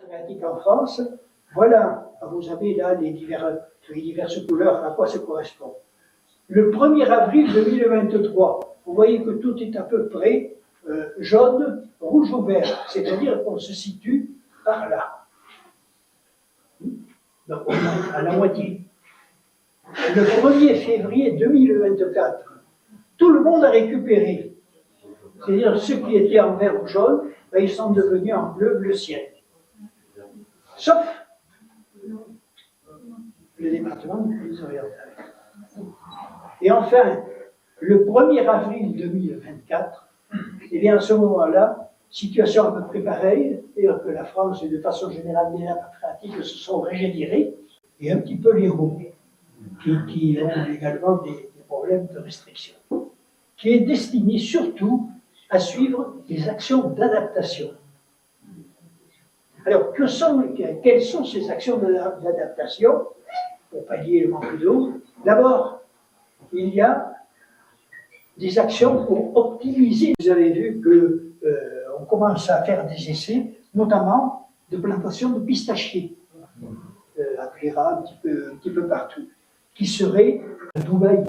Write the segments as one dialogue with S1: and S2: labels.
S1: phréatique en France. Voilà, vous avez là les diverses couleurs, à quoi ça correspond. Le 1er avril 2023, vous voyez que tout est à peu près jaune, rouge ou vert, c'est-à-dire qu'on se situe par là. Donc on est à la moitié. Le 1er février 2024, tout le monde a récupéré. C'est-à-dire ceux qui étaient en vert ou jaune, ben, ils sont devenus en bleu ciel. Sauf le département du Pays-Oriental. Et enfin, le 1er avril 2024, et bien à ce moment-là, situation à peu près pareille, c'est-à-dire que la France et de façon générale les nappes phréatiques se sont régénérées, et un petit peu les Roumains, qui ont également des problèmes de restriction, qui est destiné surtout à suivre des actions d'adaptation. Alors, quelles sont ces actions d'adaptation pour pallier le manque d'eau? D'abord, il y a des actions pour optimiser. Vous avez vu qu'on commence à faire des essais, notamment de plantation de pistachiers, à Cléra, un petit peu partout, qui serait Dubaï.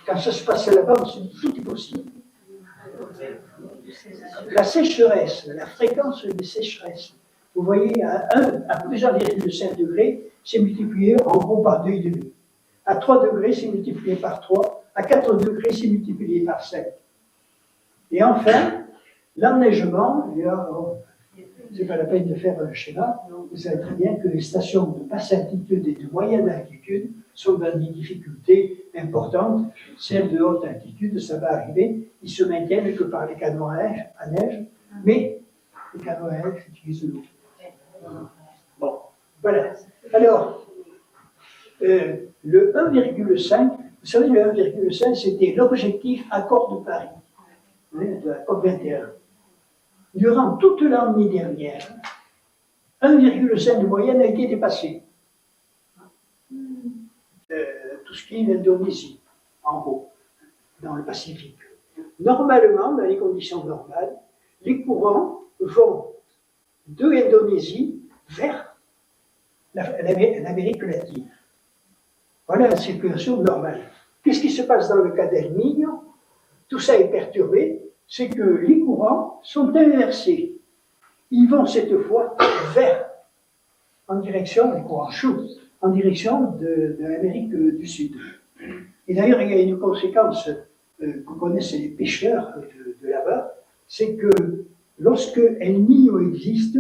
S1: Quand ça se passe là-bas, on se dit tout est possible. La sécheresse, la fréquence des sécheresses, vous voyez, à plus 1,5 degrés, c'est multiplié en gros par 2,5. À 3 degrés, c'est multiplié par 3. À 4 degrés, c'est multiplié par 5. Et enfin, l'enneigement, c'est pas la peine de faire un schéma, vous savez très bien que les stations de basse altitude et de moyenne altitude sont dans des difficultés importantes. Celles de haute altitude, ça va arriver, ils se maintiennent que par les canaux à neige, mais les canaux à neige utilisent l'eau. Bon, voilà. Alors, le 1,5, vous savez, le 1,5, c'était l'objectif accord de Paris, de la COP 21. Durant toute l'année dernière, 1,5 de moyenne a été dépassé. Tout ce qui est l'Indonésie, en haut, dans le Pacifique. Normalement, dans les conditions normales, les courants vont de l'Indonésie vers l'Amérique latine. Voilà la circulation normale. Qu'est-ce qui se passe dans le cas d'El Niño? Tout ça est perturbé, c'est que les courants sont inversés. Ils vont cette fois en direction, les courants chauds, en direction de l'Amérique du Sud. Et d'ailleurs, il y a une conséquence que connaissent les pêcheurs de là-bas, c'est que lorsque El Niño existe,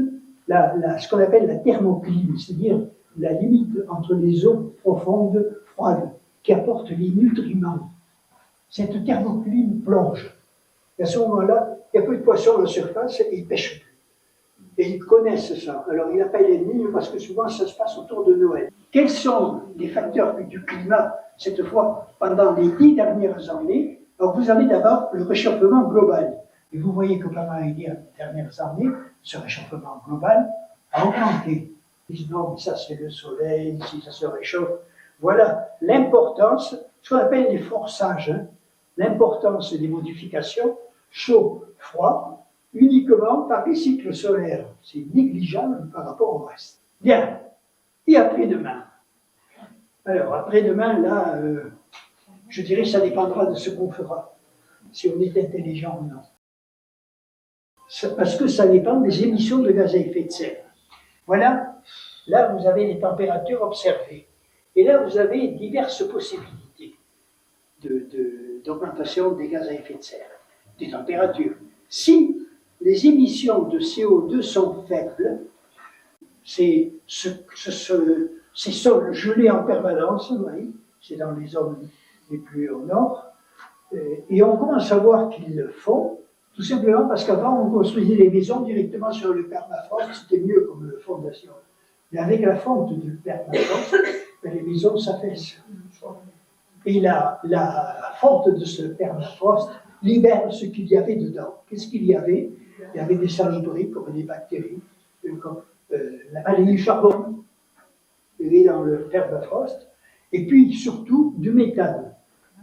S1: ce qu'on appelle la thermocline, c'est-à-dire la limite entre les eaux profondes, froides, qui apportent les nutriments, cette thermocline plonge. Et à ce moment-là, il y a peu de poissons à la surface et ils ne pêchent plus. Et ils connaissent ça. Alors ils appellent El Niño parce que souvent ça se passe autour de Noël. Quels sont les facteurs du climat, cette fois, pendant les 10 dernières années? Alors vous avez d'abord le réchauffement global. Et vous voyez que pendant les 10 dernières années, ce réchauffement global a augmenté. Ils disent non, mais ça c'est le soleil, si ça se réchauffe. Voilà l'importance, ce qu'on appelle les forçages, l'importance des modifications, chaud, froid, uniquement par les cycles solaires. C'est négligeable par rapport au reste. Bien. Et après-demain? Alors, après-demain, là, je dirais que ça dépendra de ce qu'on fera, si on est intelligent ou non. Parce que ça dépend des émissions de gaz à effet de serre. Voilà, là, vous avez les températures observées. Et là, vous avez diverses possibilités d'augmentation des gaz à effet de serre, des températures. Si les émissions de CO2 sont faibles, ces sols gelés en permanence, vous voyez, c'est dans les zones les plus au nord, et on commence à voir qu'ils le font, tout simplement parce qu'avant on construisait les maisons directement sur le permafrost, c'était mieux comme fondation. Mais avec la fonte du permafrost, les maisons s'affaissent. Et la fonte de ce permafrost libère ce qu'il y avait dedans. Qu'est-ce qu'il y avait? Il y avait des saloperies comme des bactéries, comme le charbon, dans le permafrost, et puis surtout du méthane.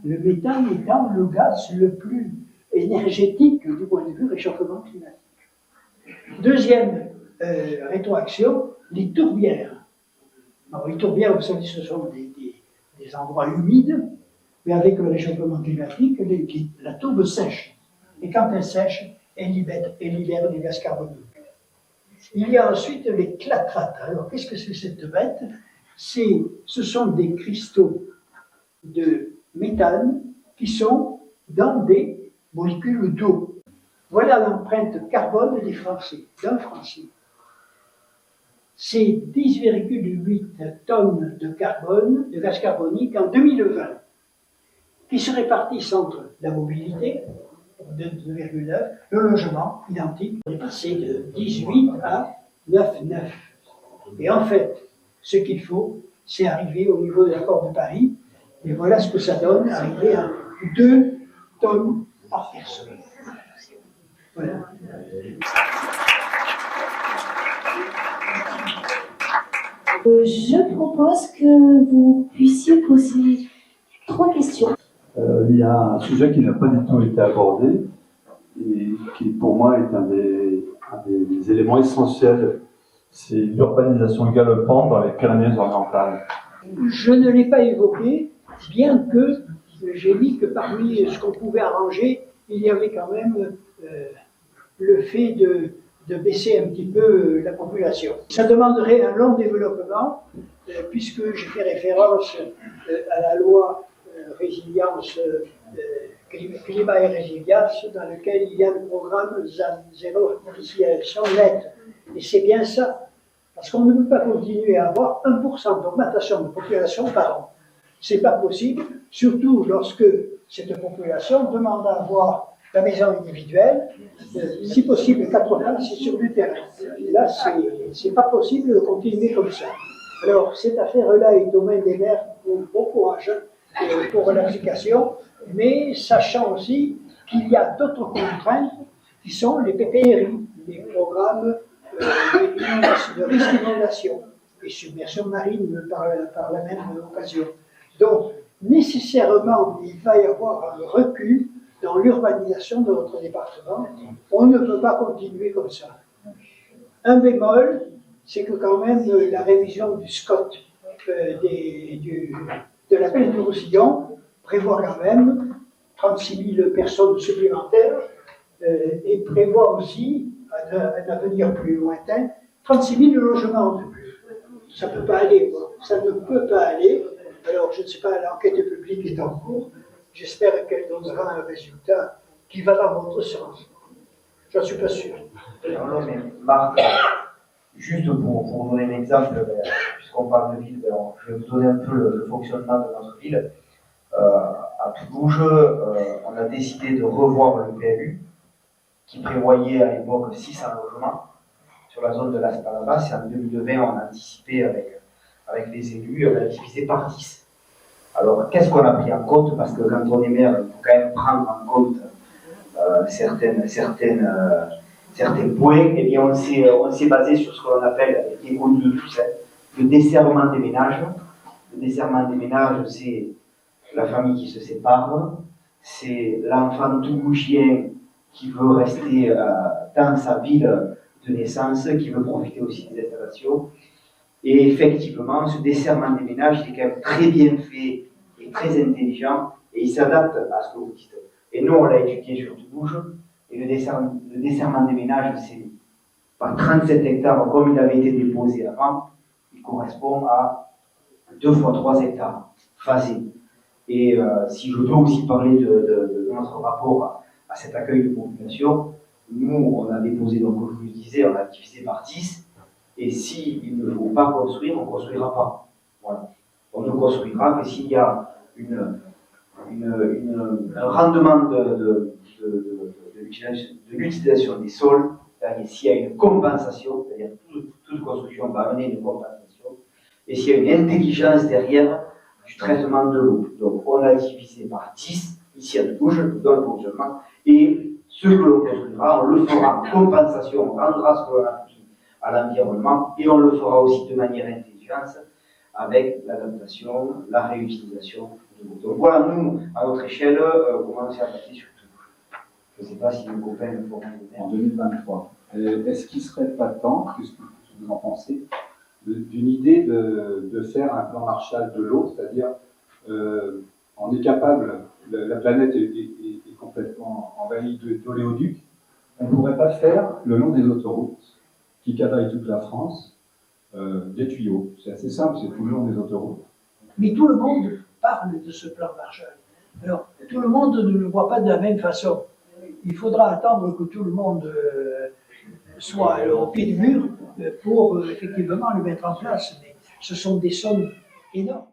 S1: Le méthane étant le gaz le plus énergétique du point de vue réchauffement climatique. Deuxième rétroaction, les tourbières. Alors, les tourbières, vous savez, ce sont des endroits humides, mais avec le réchauffement climatique, la tourbe sèche. Et quand elle sèche, elle libère des gaz carboniques. Il y a ensuite les clatrates. Alors, qu'est-ce que c'est cette bête? Ce sont des cristaux de méthane qui sont dans des molécules d'eau. Voilà l'empreinte carbone des Français, d'un Français. C'est 10,8 tonnes de carbone, de gaz carbonique en 2020, qui se répartissent entre la mobilité, de 2,9, le logement, identique, on est passé de 18 à 9,9. Et en fait, ce qu'il faut, c'est arriver au niveau de l'accord de Paris, et voilà ce que ça donne, arriver à 2 tonnes par personne. Voilà.
S2: Je propose que vous puissiez poser 3 questions.
S3: Il y a un sujet qui n'a pas du tout été abordé et qui, pour moi, est un des éléments essentiels. C'est l'urbanisation galopante dans les Pyrénées-Orientales.
S1: Je ne l'ai pas évoqué, bien que j'ai dit que parmi ce qu'on pouvait arranger, il y avait quand même le fait de baisser un petit peu la population. Ça demanderait un long développement, puisque j'ai fait référence à la loi résilience, climat et résilience, dans lequel il y a le programme ZAN, zéro artificialisation nette. Et c'est bien ça, parce qu'on ne peut pas continuer à avoir 1% d'augmentation de population par an. C'est pas possible, surtout lorsque cette population demande à avoir la maison individuelle, si possible 4 places sur du terrain. Et là, c'est pas possible de continuer comme ça. Alors, cette affaire-là est aux mains des maires, bon courage pour l'application, mais sachant aussi qu'il y a d'autres contraintes qui sont les PPRI, les programmes de risque d'inondation et submersion marine par la même occasion. Donc, nécessairement, il va y avoir un recul dans l'urbanisation de notre département. On ne peut pas continuer comme ça. Un bémol, c'est que quand même la révision du SCOT de la plaine du Roussillon prévoit quand même 36 000 personnes supplémentaires et prévoit aussi, à un avenir plus lointain, 36 000 logements de plus. Ça ne peut pas aller, quoi. Ça ne peut pas aller. Alors, je ne sais pas, l'enquête publique est en cours. J'espère qu'elle donnera un résultat qui va dans votre sens. Je ne suis pas sûr.
S4: Non, mais Marc, juste pour donner un exemple, puisqu'on parle de ville, je vais vous donner un peu le fonctionnement de notre ville. À Toulouse, on a décidé de revoir le PLU, qui prévoyait à l'époque 600 logements sur la zone de l'Aspalabas, et en 2020, on a anticipé avec les élus, on a divisé par 10. Alors, qu'est-ce qu'on a pris en compte? Parce que quand on est maire, il faut quand même prendre en compte certains points. Eh bien, on s'est basé sur ce qu'on appelle, qui est connu de tous, le desserrement des ménages. Le desserrement des ménages, c'est la famille qui se sépare, c'est l'enfant toulousien qui veut rester dans sa ville de naissance, qui veut profiter aussi des installations. Et effectivement, ce desserrement des ménages, il est quand même très bien fait et très intelligent, et il s'adapte à ce que vous dites. Et nous, on l'a étudié sur Toulouse, et le desserrement des ménages, c'est par 37 hectares, comme il avait été déposé avant, il correspond à 2 fois 3 hectares phasés. Et si je veux aussi parler de notre rapport à cet accueil de population, nous, on a déposé, donc comme je vous le disais, on a divisé par 10, et s'il ne faut pas construire, on ne construira pas. Voilà. On ne construira que s'il y a un rendement de l'utilisation des sols, c'est-à-dire s'il y a une compensation, c'est-à-dire toute construction va amener une compensation, et s'il y a une intelligence derrière du traitement de l'eau. Donc on a divisé par 10, ici à Toulouse, dans le fonctionnement, et ce que l'on construira, on le fera en compensation, on rendra ce que l'on a pris à l'environnement, et on le fera aussi de manière intelligente, avec l'adaptation, la réutilisation de l'eau. Donc voilà, nous, à notre échelle, comment on s'est attaqué sur Toulouse. Je ne sais pas si nos copains le feront
S5: En 2023. Est-ce qu'il ne serait pas temps, qu'est-ce que vous en pensez, d'une idée de faire un plan Marshall de l'eau, c'est-à-dire on est capable, la planète est complètement envahie d'oléoducs, on ne pourrait pas faire le long des autoroutes qui quadrillent toute la France des tuyaux. C'est assez simple, c'est tout le long des autoroutes.
S1: Mais tout le monde parle de ce plan Marshall. Alors, tout le monde ne le voit pas de la même façon. Il faudra attendre que tout le monde soit au pied du mur pour effectivement le mettre en place. Mais ce sont des sommes énormes.